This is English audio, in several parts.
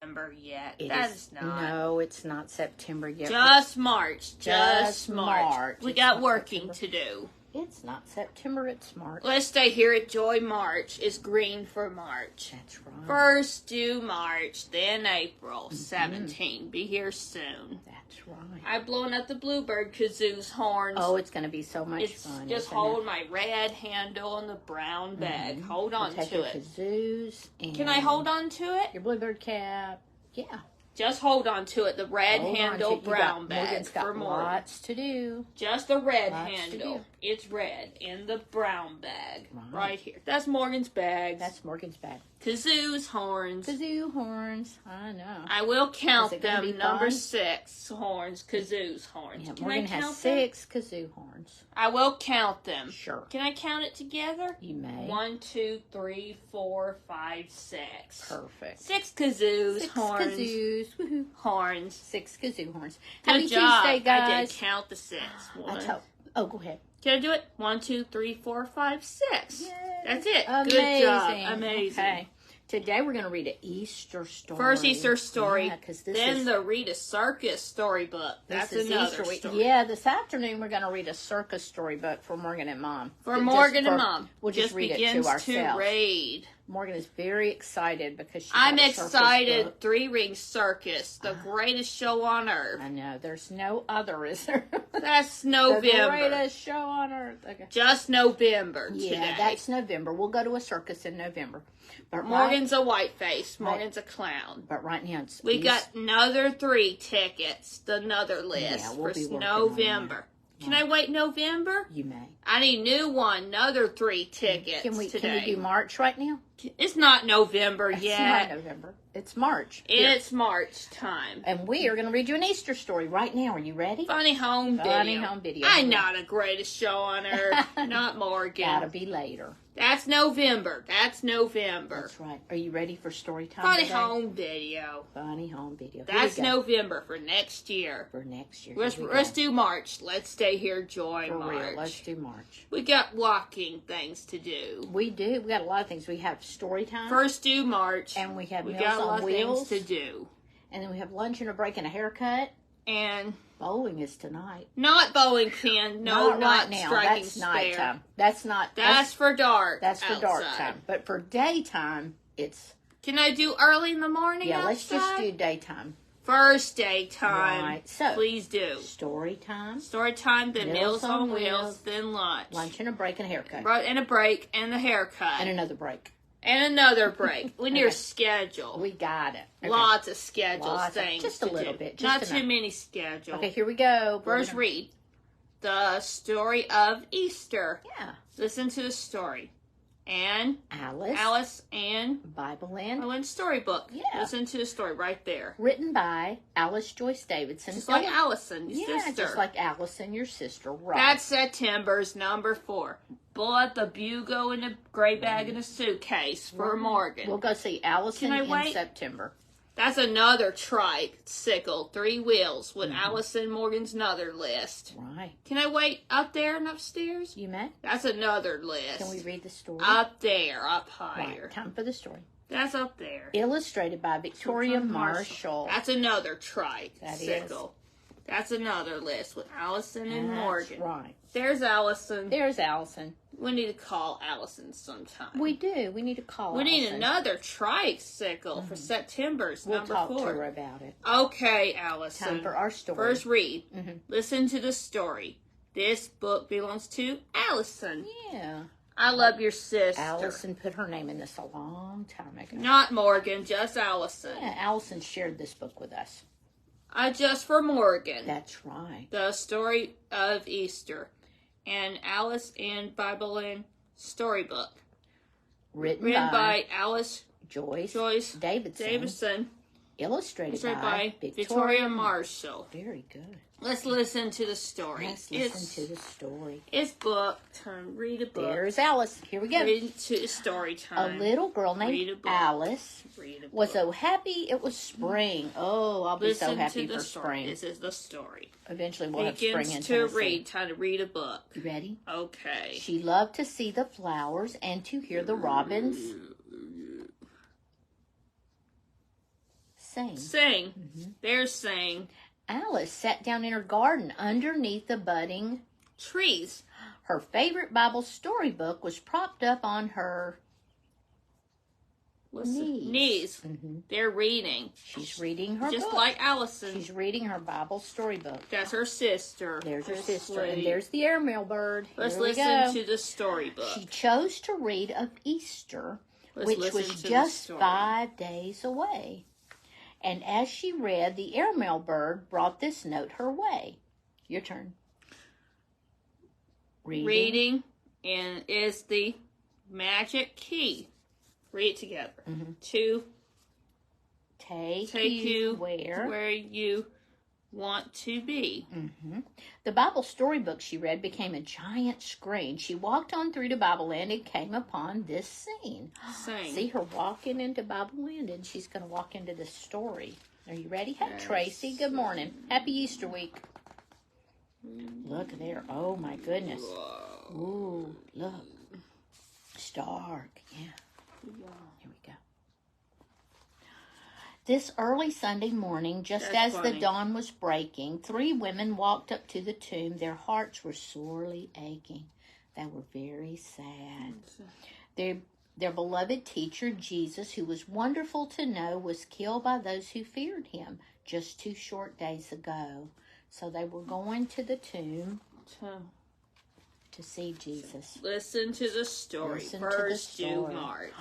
September yet. That is not. No, it's not September yet. Just March. Just March. We It's got not working September. to do. It's not September, it's March. Let's stay here at Joy March. It's green for March. That's right. First do March, then April 17. Be here soon. That's right. I've blown up the bluebird kazoo's horns. Oh, it's going to be so much It's fun. just isn't hold it? my red handle in the brown bag. Hold on Take to your it. kazoos and Can I hold on to it? your bluebird cap. Yeah. Just hold on to it. The red Hold on handle to it. brown bag Morgan's got for Morgan. lots to do. Just the red Lots to handle. do. It's red in the brown bag. Right. Right here. That's Morgan's bag. That's Morgan's bag. Kazoo's horns. Kazoo horns. I know. I will count Is it gonna them. be Number fun? 6 horns. Kazoo's horns. Yeah, Can Morgan I count has them? 6 kazoo horns. I will count them. Sure. Can I count it together? You may. 1, 2, 3, 4, 5, 6. Perfect. 6 kazoos, 6 horns, kazoos. Woohoo. horns. 6 kazoo horns. Good Happy job. Tuesday, guys. I did count the 6. Oh, go ahead. Can I do it? 1, 2, 3, 4, 5, 6. Yay. That's it. Amazing. Good job. Amazing. Okay. Today we're going to read an Easter story. First Easter story. Yeah, 'cause this then is, the Read a Circus storybook. That's this is another Easter week. story. Yeah, this afternoon we're going to read a circus storybook for Morgan and Mom. For Morgan and Mom. We'll just read it begins to ourselves. read. Morgan is very excited because she I'm got a circus excited. book. 3 Ring Circus, the greatest show on earth. I know. There's no other, is there? That's The November. greatest show on earth. Okay. Just November Yeah, today. that's November. We'll go to a circus in November. But Morgan's a white face. Right. Morgan's a clown. But right now it's We got another 3 tickets. Another list Yeah, we'll for be working on November. Can I wait November? You may. I need new one. Another 3 tickets Can we today. do March right now? It's not November It's yet. not November. It's March. Here. It's March time. And we are going to read you an Easter story right now. Are you ready? Funny home video. Funny home video. I'm not the greatest show on earth. Not Morgan. Gotta be later. That's November. That's November. That's right. Are you ready for story time Funny today? home video. Funny home video. Here That's we go. November for next year. For next year. Let's Here we let's go. do March. Let's stay here, Joy For March. real. Let's do March. We got walking things to do. We do. We got a lot of things. We have story time. First do March. And we have we Meals got a on lot of Wheels. things to do. And then we have lunch and a break and a haircut. And Bowling is tonight. not bowling pin. No, not not right now. striking That's spare. nighttime. That's not. That's for dark. That's for dark outside. time. But for daytime, it's Can I do early in the morning yeah. outside? Let's just do daytime. First daytime. Right. So Please do. story time, Story time, then Meals Meals on on Wheels, Wheels, then lunch. lunch and a break and a haircut, Right, and a break, and the haircut. and another break. And another break. We need a Okay. schedule. We got it. Okay. Lots of schedules, Lots of- things just a to little do. bit, just Not enough. too many schedules. Okay, here we go. First read. The story of Easter. Yeah. Listen to the story. And Alice and Bibleland, Storybook. Yeah. Listen to the story right there. written by Alice Joyce Davidson. Just like Allison, your yeah, sister. just like Allison, your sister. Right. That's September's number 4. Bullet, the bugle, and the gray bag in a suitcase for Morgan. We'll go see Allison Can I in wait? September. That's another tricycle, 3 wheels, with Allison Morgan's another list. Right. Can I wait up there and upstairs? You may. That's another list. Can we read the story? Up there, up higher. Right. Time for the story. That's up there. Illustrated by Victoria From Marshall. That's another That tricycle. That's another list with Allison and That's Morgan. right. There's Allison. There's Allison. We need to call Allison sometime. We do. We need to call We need Allison. another tricycle for September's We'll number talk 4. to her about it. Okay, Allison. Time for our story. First read. Mhm. Listen to the story. This book belongs to Allison. Yeah. I love your sister. Allison put her name in this a long time ago. Not Morgan, just Allison. Yeah, Allison shared this book with us. Just for Morgan. That's right. The story of Easter. And Alice and Bibleland Storybook. Written Written by by Alice Joyce Davidson. Davidson. Illustrated Illustrated by by Victoria Marshall. Very good. Let's listen to the story. Let's listen to the story. It's book time. Read a book. There's Alice. Here we go. Read to story A time. little girl Read a named book. Alice Read a was book. so happy it was spring. Oh, I'll be so Listen happy to the for story. spring. This is the story. Eventually we'll have spring in Begins Tennessee. to read. Time to read a book. You ready? Okay. She loved to see the flowers and to hear the robins Sing. Sing. They're saying. Alice sat down in her garden underneath the budding Trees. Her favorite Bible storybook was propped up on her knees. They're reading. She's reading her Just book. like Allison. She's reading her Bible storybook. That's her sister. There's her sister. And there's the airmail bird. Let's Here we listen go. to the storybook. She chose to read of Easter, Let's which listen was to just the story. 5 days away. And as she read, the airmail bird brought this note her way. Your turn. Reading and is the magic key. Read it together. To take you where you want to be. The Bible storybook she read became a giant screen. She walked on through to Bibleland and came upon this scene. Sing. See her walking into Bibleland, and she's going to walk into this story. Are you ready? Hey, Yes. Tracy, good morning. Happy Easter week. Look there. Oh, my goodness. Whoa. Ooh, look. It's dark. Yeah. Here we go. This early Sunday morning, just That's as funny. the dawn was breaking, 3 women walked up to the tomb. Their hearts were sorely aching. They were very sad. Their beloved teacher, Jesus, who was wonderful to know, was killed by those who feared him just 2 short days ago. So they were going to the tomb to see Jesus. Listen to the story. Listen to the First due story. March.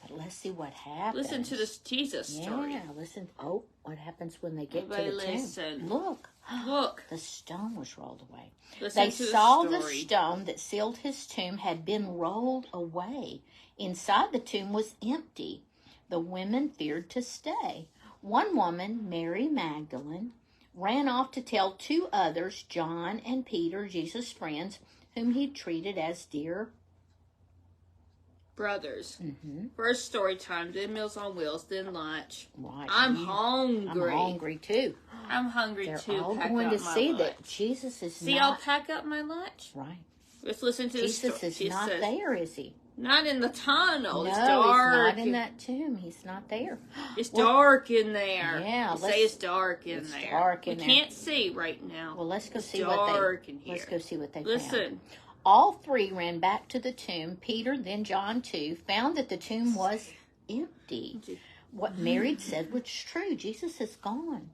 But let's see what happens. Listen to this Jesus story. Yeah, listen. Oh, what happens when they get Everybody to the tomb? listen. Look. Look. The stone was rolled away. Listen They to saw the the story. stone that sealed his tomb had been rolled away. Inside the tomb was empty. The women feared to stay. One woman, Mary Magdalene, ran off to tell 2 others, John and Peter, Jesus' friends, whom he'd treated as dear Brothers. First story time, then Meals on Wheels, then lunch. Right. I'm I'm hungry. hungry too. I'm hungry They're too. all Pack going up to my see lunch. that Jesus is See, I'll not pack up my lunch. right. Let's listen to the Jesus story. is She not says, there, is he? Not in the tunnel. No, It's he's dark. not in that tomb. He's not there. It's Well, dark in there. Yeah, You say it's dark in it's there. dark in we there. can't see right now. Well, let's go It's see dark in here. Let's go see what they found. Listen. All 3 ran back to the tomb. Peter, then John too, found that the tomb was empty. What Mary said was true. Jesus is gone.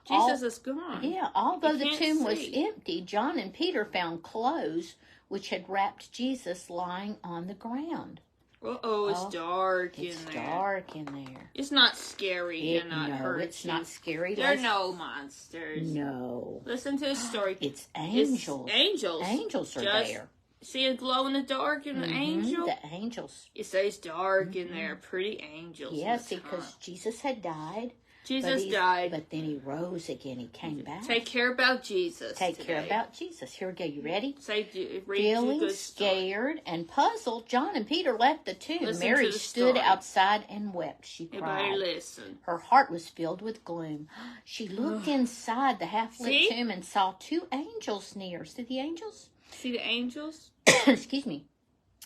Jesus is gone. Yeah, although You the can't tomb was see. empty, John and Peter found clothes which had wrapped Jesus lying on the ground. Uh-oh, it's Oh, dark It's in there. dark in there. It's not scary. You're not no, hurt. it's not scary. There are no monsters. No. Listen to the story. It's angels. It's angels. Angels are Just there. See a glow in the dark in the angel? The angels. It says dark in there. Pretty angels. in Yes, the because top. Jesus had died. Jesus died. But then he rose again. He came back. Take care about Jesus. Take today. care about Jesus. Here we go. You ready? Say, read Feeling good story. scared and puzzled, John and Peter left the tomb. Listen Mary to the stood story. outside and wept. She Everybody cried. listen. Her heart was filled with gloom. She looked inside the half-lit See? tomb and saw 2 angels near. See the angels? See the angels? Excuse me.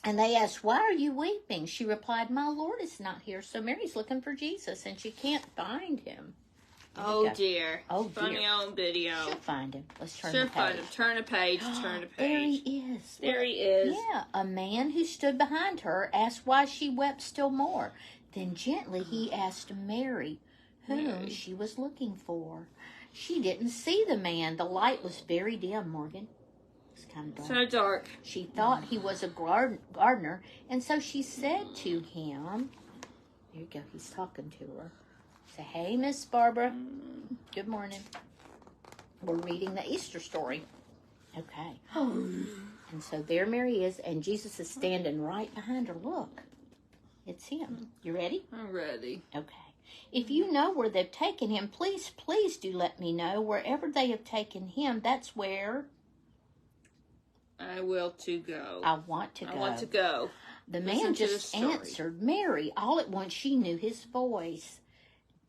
And they asked, "Why are you weeping?" She replied, "My Lord is not here." So Mary's looking for Jesus, and she can't find him. There you Oh go. dear. Oh, Funny dear. on video. She'll find him. Let's turn Should the find page. him. Turn a page. Turn a There he page. is. There he is. Yeah, a man who stood behind her asked why she wept still more. Then gently he asked Mary whom Mary. she was looking for. She didn't see the man. The light was very dim, Morgan. It's kind of dark. So dark. She thought he was a gardener, and so she said to him, there you go, he's talking to her. Say, "Hey, Miss Barbara. Good morning. We're reading the Easter story." Okay. And so there Mary is, and Jesus is standing right behind her. Look. It's him. You ready? I'm ready. Okay. If you know where they've taken him, please do let me know. Wherever they have taken him, that's where I will to go. I want to go. I want to go. The Listen man to the just story. answered, "Mary." All at once she knew his voice.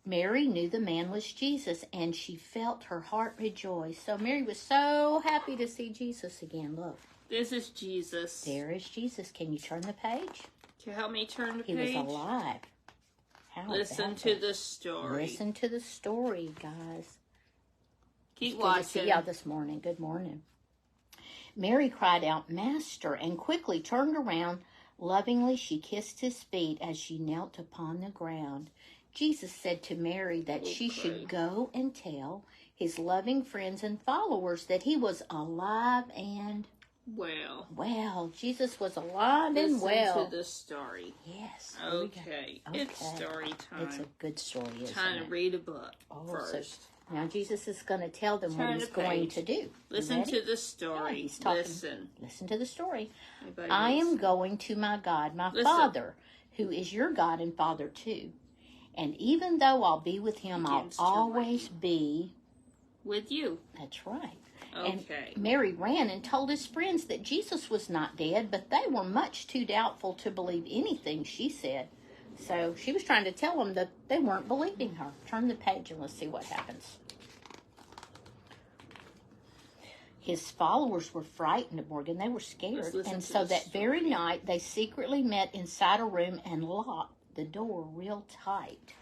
Mary knew the man was Jesus, and she felt her heart rejoice. So Mary was so happy to see Jesus again. Look, This is Jesus. there is Jesus. Can you turn the page? Can you help me turn the He page? was alive. How Listen about to that? the story. Listen to the story, guys. Keep It's watching. good to see y'all this morning. Good morning. Mary cried out, "Master," and quickly turned around. Lovingly, she kissed his feet as she knelt upon the ground. Jesus said to Mary that she should go and tell his loving friends and followers that he was alive and well. Jesus was alive and well. Listen to the story. Yes. Okay. It's story time. It's a good story, isn't Time it? to read a book first. So now Jesus is going to tell them what he's going to do. Listen to the story. Yeah, he's talking. Listen to the story. I am going to my God, my Father, who is your God and Father too. And even though I'll be with him, I'll always be with you. That's right. Okay. And Mary ran and told his friends that Jesus was not dead, but they were much too doubtful to believe anything she said. So she was trying to tell them that they weren't believing her. Turn the page and let's see what happens. His followers were frightened, Morgan. They were scared. And so that very night, they secretly met inside a room and locked the door real tight.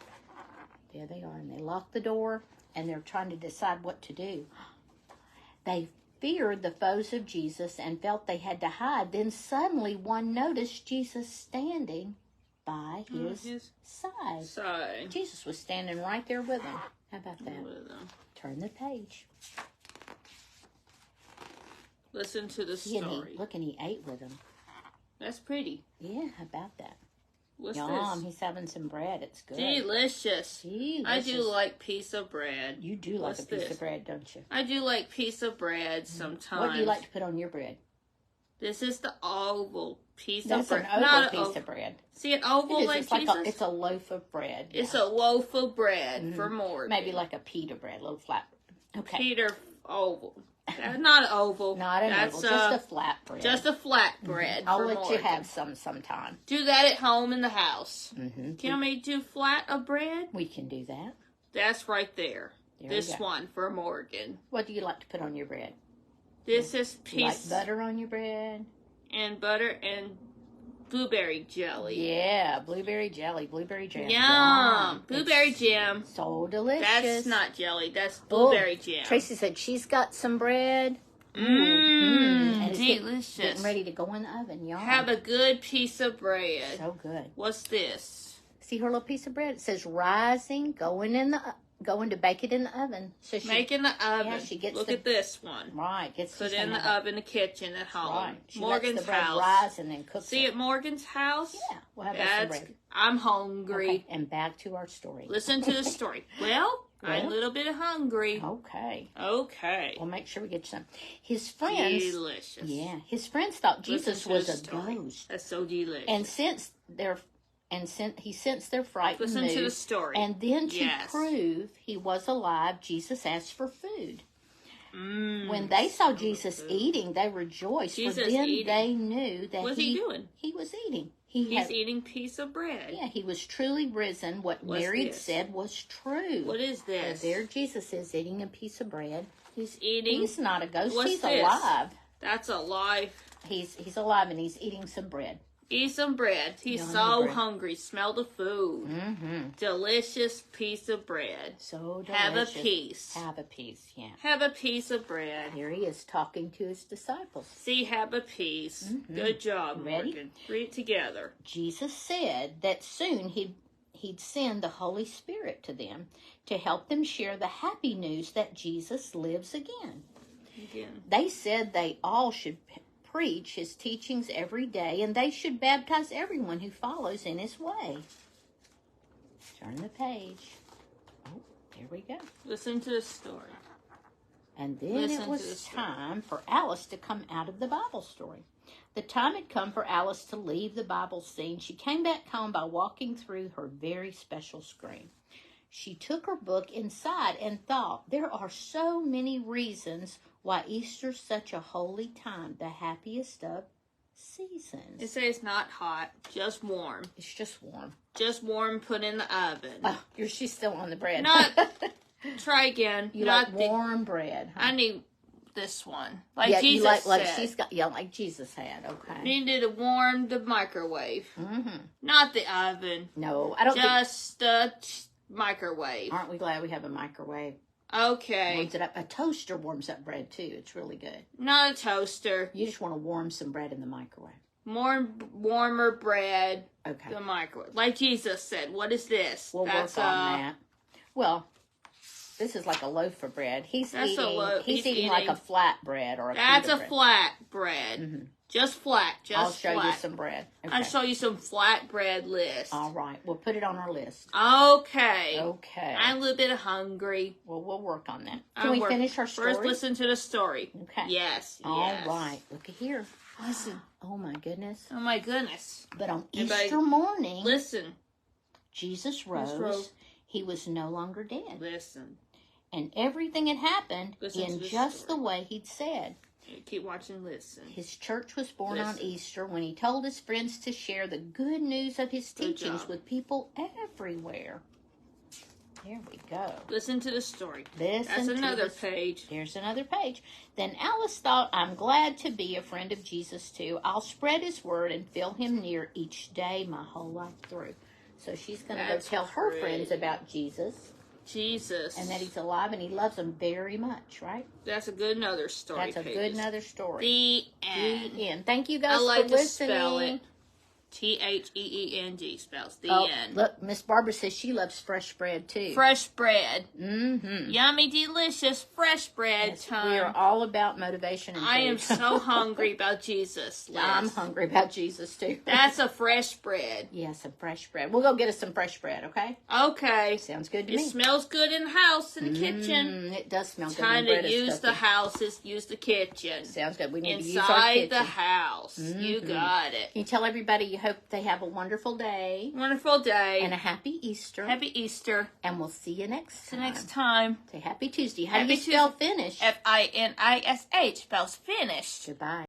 There they are. And they locked the door, and they're trying to decide what to do. They feared the foes of Jesus and felt they had to hide. Then suddenly one noticed Jesus standing by his side. Jesus was standing right there with them. How about that? Turn the page. Listen to the story. Look, and he ate with them. That's pretty. Yeah, how about that? What's Yum, this? he's having some bread. It's good. Delicious. I do like piece of bread. You do like a piece of bread, don't you? I do like piece of bread sometimes. What do you like to put on your bread? This is the oval piece of bread. That's an oval piece of bread. See an oval like Jesus? It's a loaf of bread. It's a loaf of bread for Morgan. Maybe like a pita bread, a little flat. Okay. Pita oval. Not an oval. Not an oval. Just a flat bread. Just a flat bread. I'll let you have some sometime. Do that at home in the house. Can you make do flat of bread? We can do that. That's right there. This one for Morgan. What do you like to put on your bread? This is piece. You like butter on your bread? And butter and blueberry jelly. Yeah, blueberry jelly, blueberry jam. Yum! Blueberry jam. So delicious. That's not jelly. That's blueberry jam. Tracy said she's got some bread. And it's delicious. Getting ready to go in the oven. Yum. Have a good piece of bread. So good. What's this? See her little piece of bread? It says rising, going to bake it in the oven. So Make in the oven. Yeah, she gets Look at this one. Right. Put it in the oven, the kitchen at home. Right. She Morgan's lets the bread house. rise and then cooks See it. at Morgan's house? Yeah. We'll have some bread. I'm hungry. Okay. And back to our story. Listen to the story. Well, I'm a little bit hungry. Okay. We'll make sure we get some. His friends. Delicious. Yeah. His friends thought Jesus was a ghost. That's so delicious. And he sensed their frightened mood. Listen to the story. And then to prove he was alive, Jesus asked for food. When they saw Jesus eating, they rejoiced. For then they knew that What's he doing? He was eating. He's eating piece of bread. Yeah, he was truly risen. What Mary had said was true. What is this? So there Jesus is eating a piece of bread. He's eating. He's not a ghost. What's He's this? alive. That's alive. He's alive and he's eating some bread. Eat some bread. He's so hungry. Smell the food. Delicious piece of bread. So delicious. Have a piece. Have a piece, yeah. Have a piece of bread. Here he is talking to his disciples. See, have a piece. Good job, Morgan. Read it together. Jesus said that soon he'd send the Holy Spirit to them to help them share the happy news that Jesus lives again. They said they all should preach his teachings every day, and they should baptize everyone who follows in his way. Turn the page. Oh, there we go. Listen to the story. And then it was time for Alice to come out of the Bible story. The time had come for Alice to leave the Bible scene. She came back home by walking through her very special screen. She took her book inside and thought, there are so many reasons why Easter's such a holy time, the happiest of seasons. It says not hot, just warm. It's just warm. Just warm, put in the oven. Oh, she's still on the bread. Not, try again. You like warm bread. Huh? I need this one. Like yeah, Jesus you like said. she's got, yeah, like Jesus had. Okay. Needed to warm the microwave. Mm-hmm. Not the oven. No, I don't Just the microwave. Aren't we glad we have a microwave? Okay. Warms it up. A toaster warms up bread, too. It's really good. Not a toaster. You just want to warm some bread in the microwave. Warmer bread. Okay. The microwave. Like Jesus said. What is this? We'll work on that. Well, this is like a loaf of bread. He's eating like a flat bread or a That's pita a bread. flat bread. Mm-hmm. Just flat. I'll show you some bread. Okay. I'll show you some flat bread list. All right. We'll put it on our list. Okay. Okay. I'm a little bit hungry. Well, we'll work on that. Can we finish our story? First, listen to the story. Okay. Yes. All right. Look at here. Listen. Oh, my goodness. Oh, my goodness. But on Easter morning, listen. Jesus rose. He was no longer dead. Listen. And everything had happened in just the way he'd said. Keep watching, listen. His church was born on Easter when he told his friends to share the good news of his teachings with people everywhere. There we go. Listen to the story. That's another page. There's another page. Then Alice thought, I'm glad to be a friend of Jesus too. I'll spread his word and feel him near each day my whole life through. So she's going to go tell her friends about Jesus. And that he's alive and he loves them very much, right? That's a good another story. That's a good another story. The end. The end. Thank you guys for listening. I like to listening. spell it. Theeng spells the end. Look, Miss Barbara says she loves fresh bread too. Fresh bread. Mm-hmm. Yummy, delicious, fresh bread. Yes, we are all about motivation and food. I am so hungry about Jesus, Liz. I'm hungry about Jesus too. That's a fresh bread. Yeah, some fresh bread. We'll go get us some fresh bread, okay? Okay. Sounds good to me. It smells good in the house, in the kitchen. It does smell good. Time to use the house, use the kitchen. Sounds good. We need to use our kitchen. Inside the house. Mm-hmm. You got it. Can you tell everybody you hope they have a wonderful day. Wonderful day. And a happy Easter. Happy Easter. And we'll see you next time. Next time. Say happy Tuesday. How do you spell finish? Finish. Spells finish. Goodbye.